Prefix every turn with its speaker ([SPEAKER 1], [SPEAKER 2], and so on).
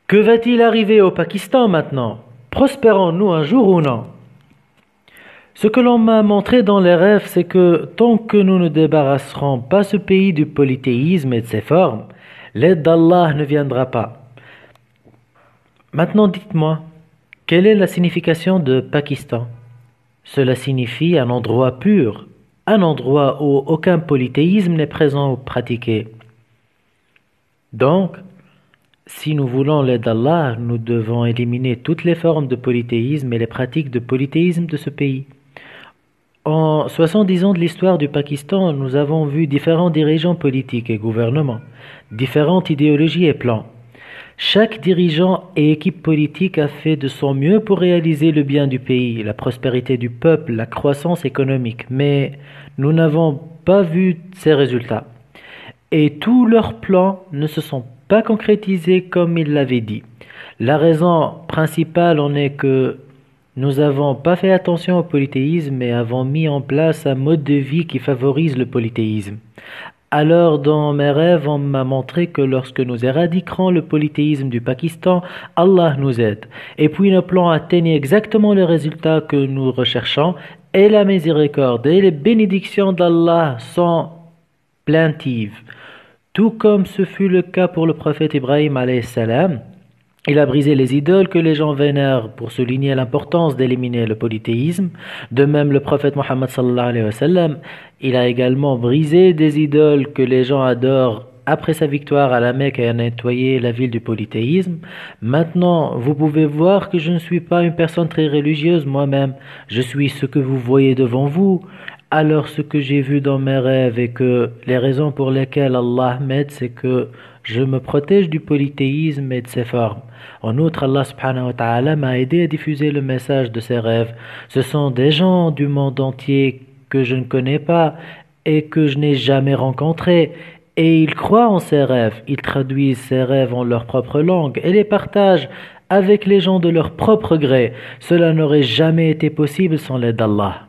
[SPEAKER 1] Que va-t-il arriver au Pakistan maintenant? Prospérons-nous un jour ou non? Ce que l'on m'a montré dans les rêves, c'est que tant que nous ne débarrasserons pas ce pays du polythéisme et de ses formes, l'aide d'Allah ne viendra pas. Maintenant dites-moi, quelle est la signification de Pakistan? Cela signifie un endroit pur, un endroit où aucun polythéisme n'est présent ou pratiqué. Donc, si nous voulons l'aide d'Allah, nous devons éliminer toutes les formes de polythéisme et les pratiques de polythéisme de ce pays. En 70 ans de l'histoire du Pakistan, nous avons vu différents dirigeants politiques et gouvernements, différentes idéologies et plans. Chaque dirigeant et équipe politique a fait de son mieux pour réaliser le bien du pays, la prospérité du peuple, la croissance économique, mais nous n'avons pas vu ces résultats. Et tous leurs plans ne se sont pas concrétisés comme ils l'avaient dit. La raison principale en est que nous n'avons pas fait attention au polythéisme et avons mis en place un mode de vie qui favorise le polythéisme. Alors, dans mes rêves, on m'a montré que lorsque nous éradiquerons le polythéisme du Pakistan, Allah nous aide. Et puis nos plans atteignent exactement le résultat que nous recherchons, et la miséricorde et les bénédictions d'Allah sont plaintives. Tout comme ce fut le cas pour le prophète Ibrahim alayhi salam. Il a brisé les idoles que les gens vénèrent pour souligner l'importance d'éliminer le polythéisme. De même, le prophète Mohammed sallallahu alayhi wa sallam, il a également brisé des idoles que les gens adorent après sa victoire à la Mecque et a nettoyé la ville du polythéisme. Maintenant, vous pouvez voir que je ne suis pas une personne très religieuse moi-même. Je suis ce que vous voyez devant vous. Alors ce que j'ai vu dans mes rêves et que les raisons pour lesquelles Allah m'aide, c'est que je me protège du polythéisme et de ses formes. En outre, Allah subhanahu wa ta'ala m'a aidé à diffuser le message de ses rêves. Ce sont des gens du monde entier que je ne connais pas et que je n'ai jamais rencontrés. Et ils croient en ces rêves. Ils traduisent ces rêves en leur propre langue et les partagent avec les gens de leur propre gré. Cela n'aurait jamais été possible sans l'aide d'Allah.